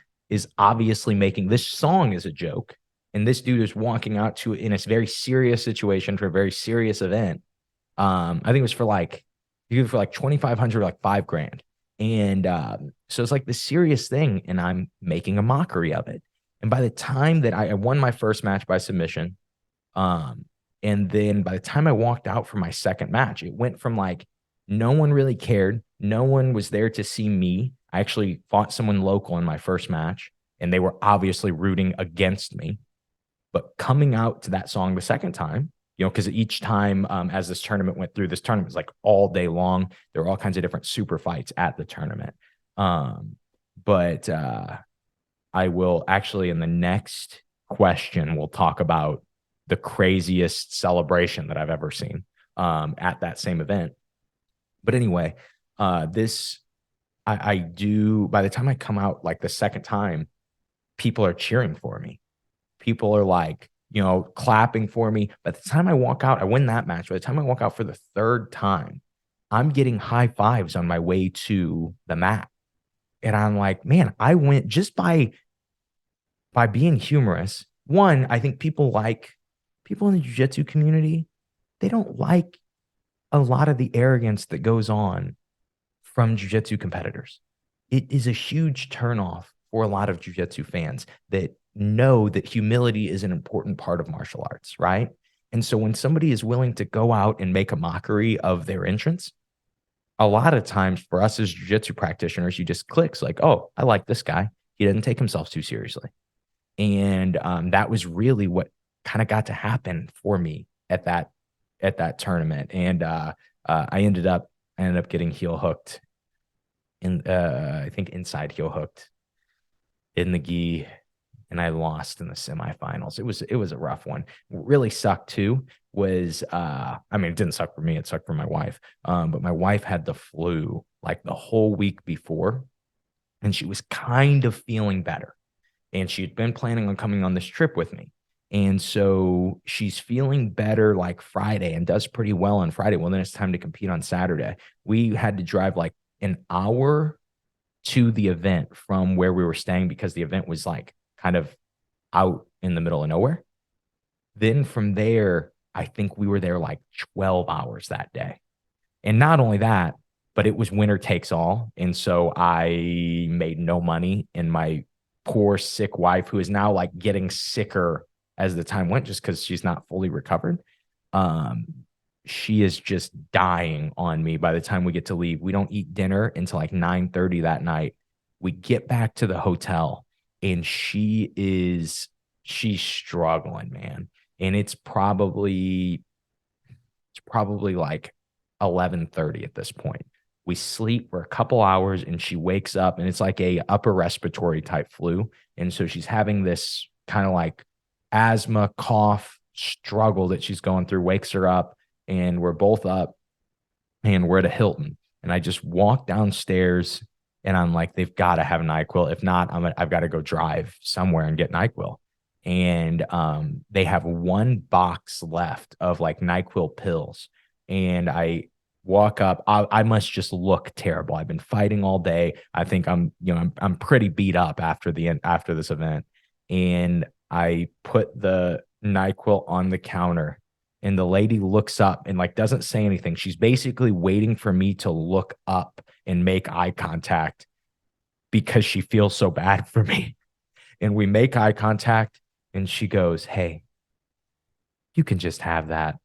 obviously making this song is a joke. And this dude is walking out to in a very serious situation for a very serious event. I think it was for like 2,500, like $5,000. And so it's like this serious thing, and I'm making a mockery of it. And by the time that I won my first match by submission, and then by the time I walked out for my second match, it went from like no one really cared. No one was there to see me. I actually fought someone local in my first match, and they were obviously rooting against me. But coming out to that song the second time, because each time as this tournament went through, this tournament was like all day long. There were all kinds of different super fights at the tournament. But I will actually, in the next question, we'll talk about the craziest celebration that I've ever seen at that same event. But anyway, I do, by the time I come out like the second time, people are cheering for me. People are like, clapping for me. By the time I walk out, I win that match. By the time I walk out for the third time, I'm getting high fives on my way to the mat. And I'm like, man, I went just by being humorous. One, I think people in the jiu-jitsu community, they don't like a lot of the arrogance that goes on from jiu-jitsu competitors. It is a huge turnoff for a lot of jiu-jitsu fans that know that humility is an important part of martial arts, right? And so when somebody is willing to go out and make a mockery of their entrance, a lot of times for us as jiu-jitsu practitioners, you just clicks like, oh, I like this guy. He doesn't take himself too seriously. And that was really what kind of got to happen for me at that tournament. And I ended up getting heel hooked I think inside heel hooked in the gi, and I lost in the semifinals. It was a rough one. What really sucked too was it didn't suck for me, it sucked for my wife. But my wife had the flu like the whole week before, and she was kind of feeling better. and she had been planning on coming on this trip with me. And so she's feeling better like Friday and does pretty well on Friday. Well, then it's time to compete on Saturday. We had to drive like an hour to the event from where we were staying because the event was like kind of out in the middle of nowhere. Then from there, I think we were there like 12 hours that day. And not only that, but it was winner takes all. And so I made no money. And my poor sick wife, who is now like getting sicker as the time went, just because she's not fully recovered, um, she is just dying on me by the time we get to leave. We don't eat dinner until like 9:30 that night. We get back to the hotel and she's struggling, man. And it's probably like 11:30 at this point. We sleep for a couple hours and she wakes up and it's like a upper respiratory type flu. And so she's having this kind of like asthma cough struggle that she's going through, wakes her up, and we're both up and we're at a Hilton. And I just walk downstairs and I'm like, they've got to have NyQuil. If not, I've got to go drive somewhere and get NyQuil. And they have one box left of like NyQuil pills. And I walk up. I must just look terrible. I've been fighting all day. I think I'm pretty beat up after this event. And I put the NyQuil on the counter and the lady looks up and like doesn't say anything. She's basically waiting for me to look up and make eye contact because she feels so bad for me. And we make eye contact and she goes, "Hey, you can just have that."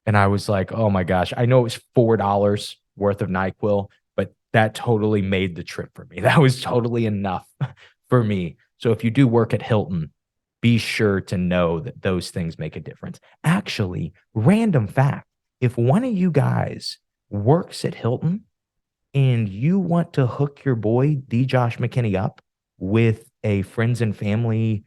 And I was like, "Oh my gosh, I know it was $4 worth of NyQuil, but that totally made the trip for me. That was totally enough for me." So if you do work at Hilton, be sure to know that those things make a difference. Actually, random fact, if one of you guys works at Hilton and you want to hook your boy D Josh McKinney up with a friends and family,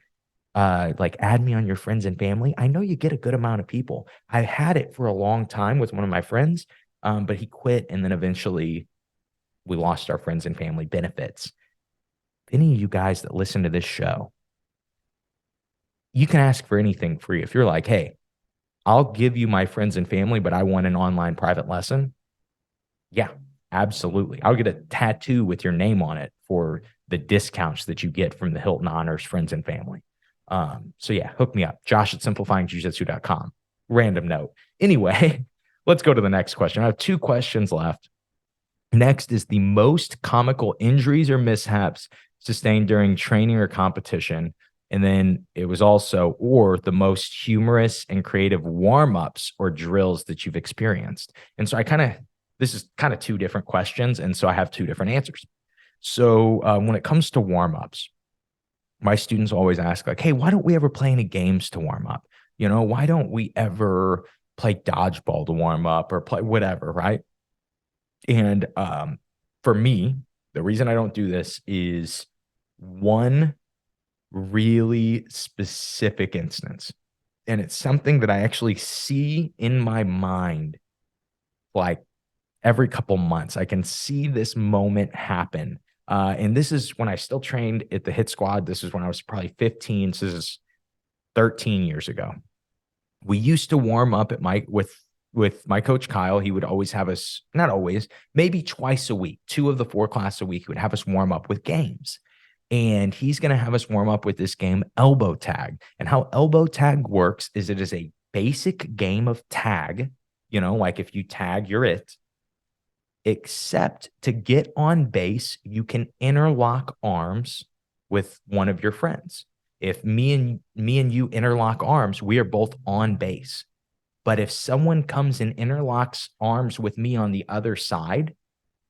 like add me on your friends and family, I know you get a good amount of people. I had it for a long time with one of my friends, but he quit and then eventually we lost our friends and family benefits. Any of you guys that listen to this show, you can ask for anything free. If you're like, "Hey, I'll give you my friends and family, but I want an online private lesson." Yeah, absolutely. I'll get a tattoo with your name on it for the discounts that you get from the Hilton Honors friends and family. So yeah, hook me up. Josh at simplifyingjujitsu.com. Random note. Anyway, let's go to the next question. I have two questions left. Next is the most comical injuries or mishaps sustained during training or competition. And then it was also, or the most humorous and creative warm-ups or drills that you've experienced. And so this is kind of two different questions. And so I have two different answers. So when it comes to warm-ups, my students always ask like, "Hey, why don't we ever play any games to warm up? Why don't we ever play dodgeball to warm up or play whatever?" Right. And for me, the reason I don't do this is one really specific instance. And it's something that I actually see in my mind like every couple months. I can see this moment happen. And this is when I still trained at the Hit Squad. This is when I was probably 15. So this is 13 years ago. We used to warm up at with my coach Kyle. He would always have us, not always, maybe twice a week, 2 of the 4 classes a week, he would have us warm up with games. And he's going to have us warm up with this game, elbow tag. And how elbow tag works is it is a basic game of tag, like if you tag, you're it. Except to get on base, you can interlock arms with one of your friends. If me and you interlock arms, we are both on base. But if someone comes and interlocks arms with me on the other side,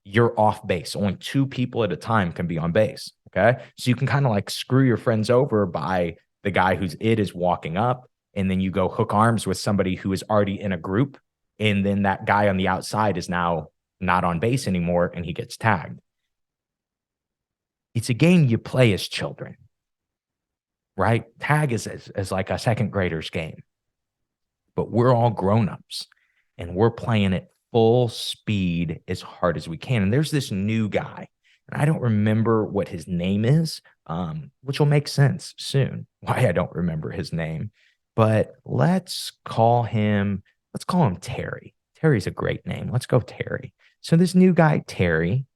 you're off base. Only 2 people at a time can be on base. Okay. So you can kind of like screw your friends over by the guy who's is walking up, and then you go hook arms with somebody who is already in a group. And then that guy on the outside is now not on base anymore and he gets tagged. It's a game you play as children, right? Tag is as like a second grader's game, but we're all grown-ups and we're playing it full speed as hard as we can. And there's this new guy, and I don't remember what his name is, which will make sense soon why I don't remember his name. But let's call him Terry. Terry's a great name. Let's go Terry. So this new guy, Terry,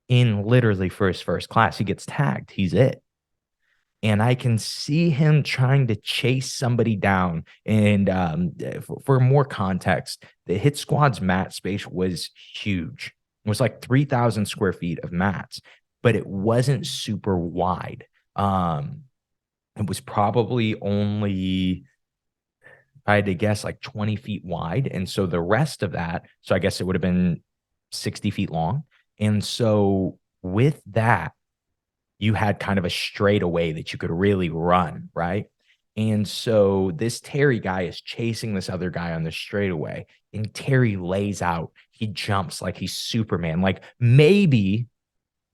in literally for his first class, he gets tagged. He's it. And I can see him trying to chase somebody down. And for more context, the hit squad's mat space was huge. It was like 3,000 square feet of mats, but it wasn't super wide. It was probably only, if I had to guess, like 20 feet wide. And so the rest of that, so I guess it would have been 60 feet long. And so with that, you had kind of a straightaway that you could really run, right? And so this Terry guy is chasing this other guy on the straightaway, and Terry lays out. He jumps like he's Superman. Like maybe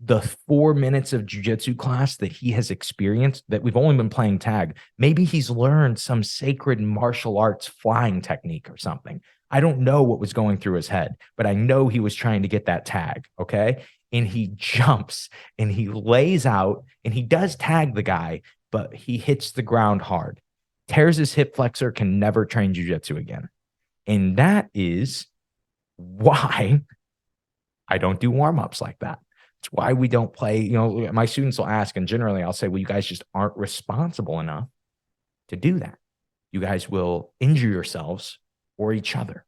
the 4 minutes of jujitsu class that he has experienced, that we've only been playing tag, maybe he's learned some sacred martial arts flying technique or something. I don't know what was going through his head, but I know he was trying to get that tag. Okay. And he jumps and he lays out and he does tag the guy, but he hits the ground hard, tears his hip flexor, can never train jujitsu again. And that is why I don't do warm-ups like that. It's why we don't play. My students will ask, and generally I'll say, well, you guys just aren't responsible enough to do that. You guys will injure yourselves or each other,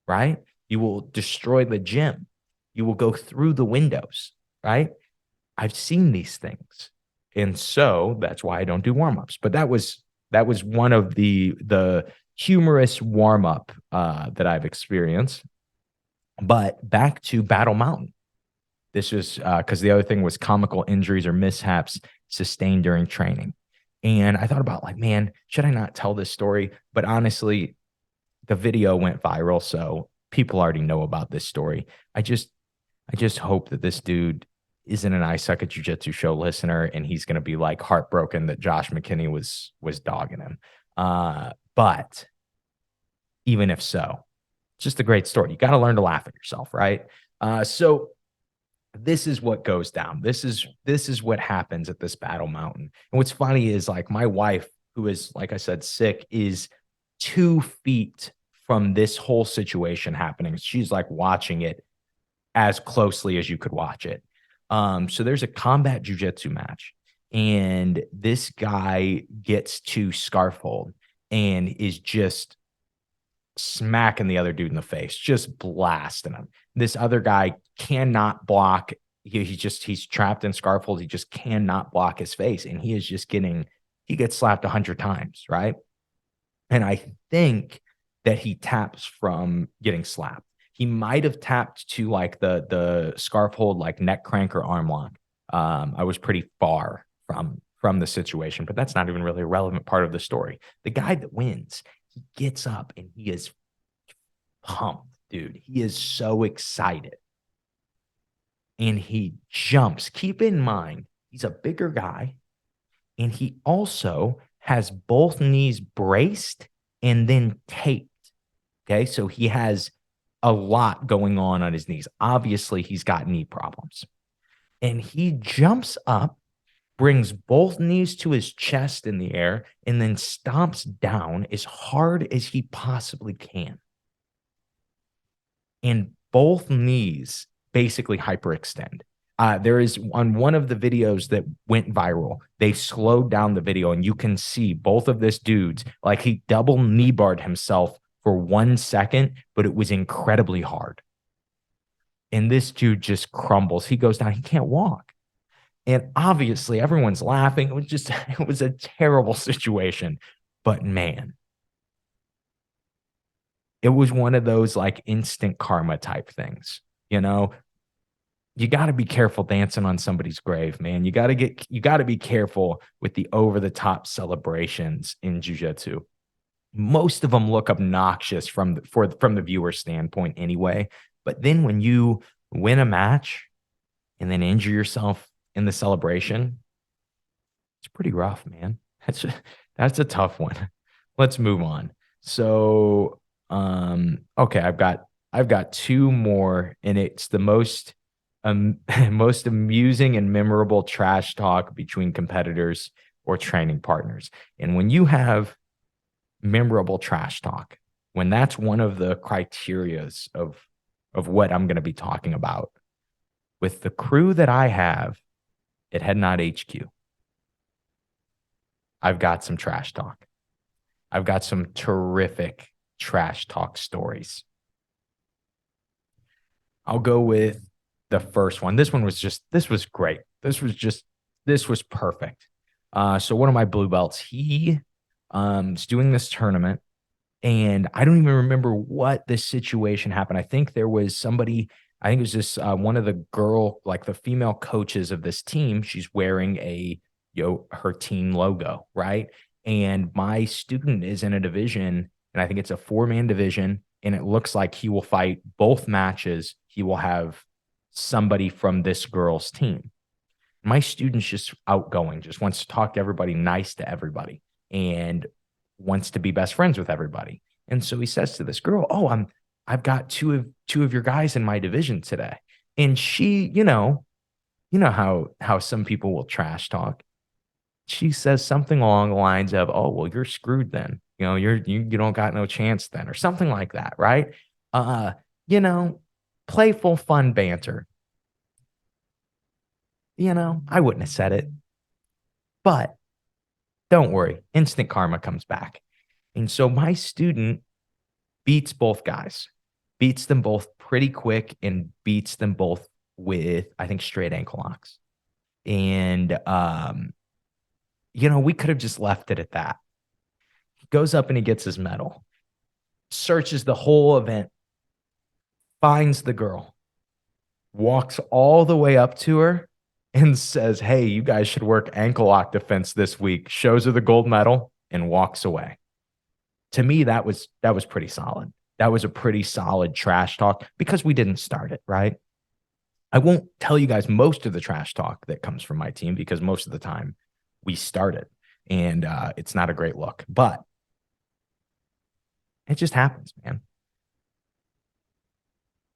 right? You will destroy the gym. You will go through the windows, right? I've seen these things. And so that's why I don't do warm-ups. But that was one of the humorous warm-up that I've experienced. But back to Battle Mountain. This was because the other thing was comical injuries or mishaps sustained during training. And I thought about, like, man, should I not tell this story? But honestly, the video went viral, so people already know about this story. I just hope that this dude isn't an I Suck at Jiu-Jitsu show listener, and he's going to be like heartbroken that Josh McKinney was dogging him. But even if so, it's just a great story. You got to learn to laugh at yourself, right? So this is what goes down. This is what happens at this Battle Mountain. And what's funny is, like, my wife, who is, like I said, sick, is 2 feet from this whole situation happening. She's like watching it as closely as you could watch it. So there's a combat jujitsu match, and this guy gets to scarf hold and is just smacking the other dude in the face, just blasting him. This other guy cannot block. He's trapped in scarf hold. He just cannot block his face. And he gets slapped 100 times, right? And I think that he taps from getting slapped. He might have tapped to like the scarf hold, like neck crank or arm lock. I was pretty far from the situation, but that's not even really a relevant part of the story. The guy that wins, he gets up and he is pumped, dude. He is so excited. And he jumps. Keep in mind, he's a bigger guy, and he also has both knees braced and then taped. Okay, so he has a lot going on his knees. Obviously, he's got knee problems. And he jumps up, brings both knees to his chest in the air, and then stomps down as hard as he possibly can. And both knees basically hyperextend. There is, on one of the videos that went viral, they slowed down the video, and you can see both of this dude's, like, he double knee barred himself for 1 second, but it was incredibly hard. And this dude just crumbles. He goes down. He can't walk. And obviously everyone's laughing. It was a terrible situation. But man, it was one of those like instant karma type things. You got to be careful dancing on somebody's grave, man. You got to be careful with the over the top celebrations in jiu-jitsu. Most of them look obnoxious from the viewer standpoint anyway. But then when you win a match and then injure yourself in the celebration, it's pretty rough, man. That's a tough one. Let's move on. So, okay, I've got 2 more, and it's the most most amusing and memorable trash talk between competitors or training partners. And when you have memorable trash talk, when that's one of the criterias of what I'm going to be talking about with the crew that I have at Head Nod HQ, I've got some trash talk. I've got some terrific trash talk stories. I'll go with the first one. This was great. This was perfect. So one of my blue belts, he is doing this tournament, and I don't even remember what this situation happened. I think there was somebody, I think it was just one of the like the female coaches of this team. She's wearing her team logo, right? And my student is in a division, and I think it's a 4-man division, and it looks like he will fight both matches. He will have somebody from this girl's team. My student's just outgoing, just wants to talk to everybody, nice to everybody, and wants to be best friends with everybody. And so he says to this girl, "Oh, I've got two of your guys in my division today." And she, you know how some people will trash talk. She says something along the lines of, "Oh, well, you're screwed then. You don't got no chance then," or something like that, right? Uh, you know, playful, fun banter. I wouldn't have said it, but don't worry, instant karma comes back. And so my student beats both guys, beats them both pretty quick, and beats them both with, I think, straight ankle locks. And we could have just left it at that. He goes up and he gets his medal, searches the whole event, finds the girl, walks all the way up to her and says, "Hey, you guys should work ankle lock defense this week," shows her the gold medal and walks away. To me, that was pretty solid. That was a pretty solid trash talk because we didn't start it, right? I won't tell you guys most of the trash talk that comes from my team because most of the time we start it, and it's not a great look, but it just happens, man.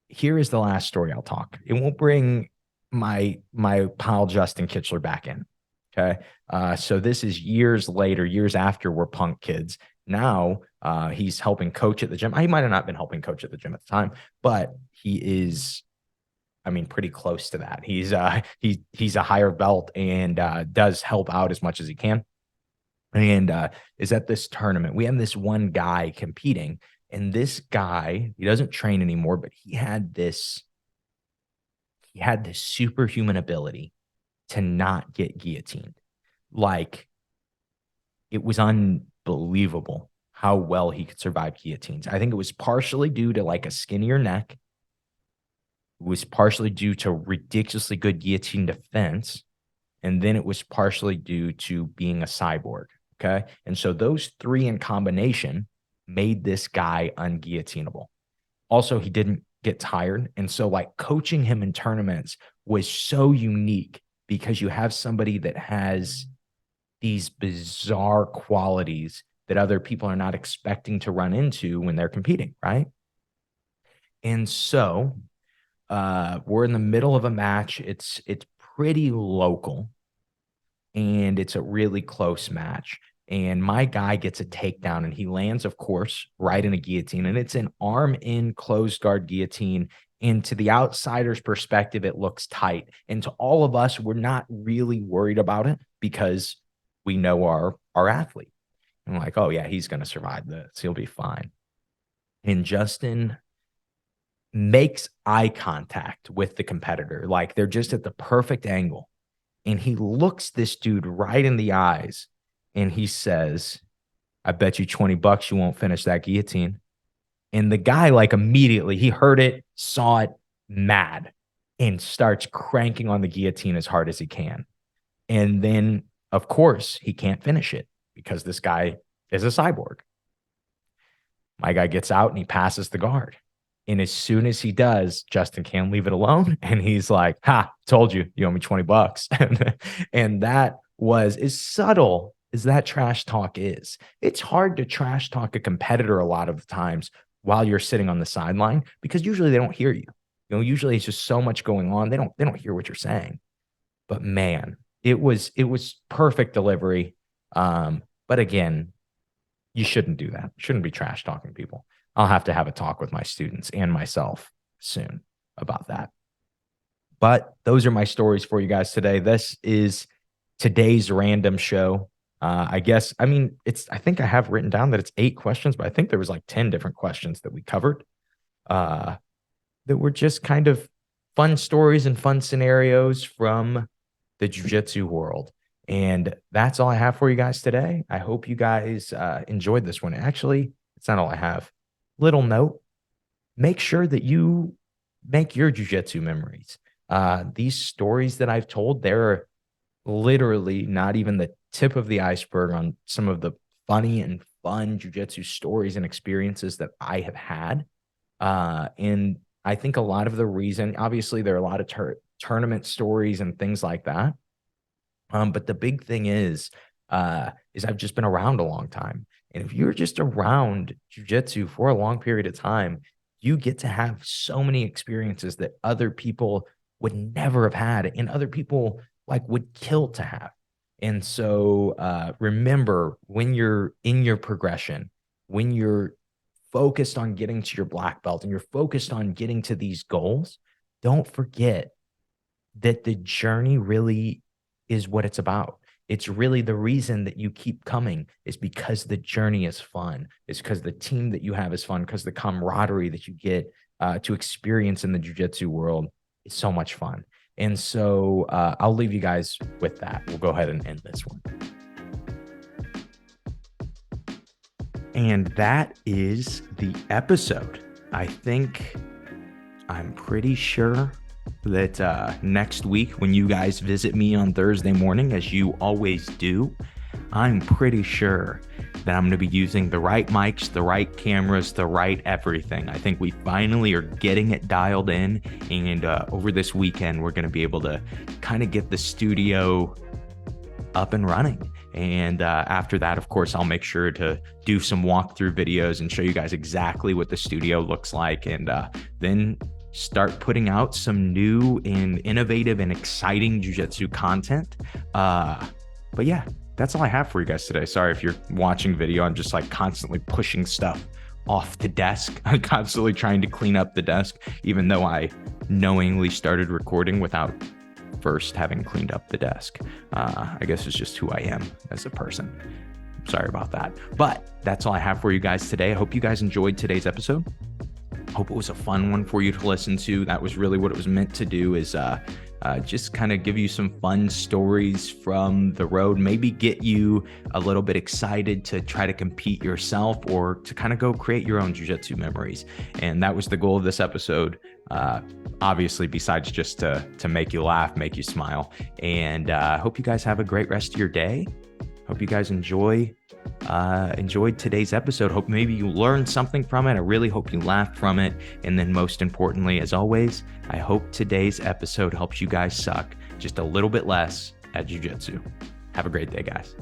Here is the last story I'll talk. It won't bring my pal Justin Kitchler back in. Okay. So this is years later, years after we're punk kids. Now he's helping coach at the gym. He might have not been helping coach at the gym at the time, but he is, I mean, pretty close to that. He's a higher belt and does help out as much as he can. And is at this tournament. We have this one guy competing, and this guy, he doesn't train anymore, but he had this superhuman ability to not get guillotined. Like, it was unbelievable how well he could survive guillotines. I think it was partially due to like a skinnier neck. It was partially due to ridiculously good guillotine defense. And then it was partially due to being a cyborg. Okay. And so those three in combination made this guy unguillotinable. Also, he didn't get tired. And so like coaching him in tournaments was so unique because you have somebody that has these bizarre qualities that other people are not expecting to run into when they're competing, right? And so we're in the middle of a match. It's pretty local, and it's a really close match. And my guy gets a takedown, and he lands, of course, right in a guillotine. And it's an arm-in closed guard guillotine. And to the outsider's perspective, it looks tight. And to all of us, we're not really worried about it because we know our athlete. I'm like, oh, yeah, he's going to survive this. He'll be fine. And Justin makes eye contact with the competitor. Like, they're just at the perfect angle. And he looks this dude right in the eyes, and he says, "I bet you $20 you won't finish that guillotine." And the guy, like, immediately, he heard it, saw it, mad, and starts cranking on the guillotine as hard as he can. And then, of course, he can't finish it because this guy is a cyborg. My guy gets out and he passes the guard. And as soon as he does, Justin can't leave it alone. And he's like, "Ha, told you, you owe me $20. And that was as subtle as that trash talk is. It's hard to trash talk a competitor a lot of the times while you're sitting on the sideline because usually they don't hear you. Usually it's just so much going on. They don't hear what you're saying. But man, it was perfect delivery. But again, you shouldn't do that. Shouldn't be trash talking people. I'll have to have a talk with my students and myself soon about that. But those are my stories for you guys today. This is today's random show. I guess, I mean, I think I have written down that it's 8 questions, but I think there was like 10 different questions that we covered uh, that were just kind of fun stories and fun scenarios from the jiu-jitsu world. And that's all I have for you guys today. I hope you guys enjoyed this one. Actually, it's not all I have. Little note, make sure that you make your jiu-jitsu memories. These stories that I've told, they're literally not even the tip of the iceberg on some of the funny and fun jiu-jitsu stories and experiences that I have had. And I think a lot of the reason, obviously, there are a lot of tournament stories and things like that. But the big thing is I've just been around a long time. And if you're just around jiu-jitsu for a long period of time, you get to have so many experiences that other people would never have had and other people like would kill to have. And so remember, when you're in your progression, when you're focused on getting to your black belt and you're focused on getting to these goals, don't forget that the journey really is what it's about. It's really the reason that you keep coming is because the journey is fun. It's because the team that you have is fun, because the camaraderie that you get to experience in the jiu-jitsu world is so much fun. And so I'll leave you guys with that. We'll go ahead and end this one. And that is the episode. I'm pretty sure that next week, when you guys visit me on Thursday morning, as you always do, I'm pretty sure that I'm going to be using the right mics, the right cameras, the right everything. I think we finally are getting it dialed in. And over this weekend, we're going to be able to kind of get the studio up and running. And after that, of course, I'll make sure to do some walkthrough videos and show you guys exactly what the studio looks like. And then start putting out some new and innovative and exciting jiu-jitsu content. But yeah, that's all I have for you guys today. Sorry if you're watching video. I'm just like constantly pushing stuff off the desk. I'm constantly trying to clean up the desk, even though I knowingly started recording without first having cleaned up the desk. I guess it's just who I am as a person. Sorry about that. But that's all I have for you guys today. I hope you guys enjoyed today's episode. Hope it was a fun one for you to listen to. That was really what it was meant to do, is just kind of give you some fun stories from the road, maybe get you a little bit excited to try to compete yourself or to kind of go create your own jiu-jitsu memories. And that was the goal of this episode. Obviously, besides just to make you laugh, make you smile. And I hope you guys have a great rest of your day. Hope you guys enjoyed today's episode. Hope maybe you learned something from it. I really hope you laughed from it. And then most importantly, as always, I hope today's episode helps you guys suck just a little bit less at jiu-jitsu. Have a great day, guys.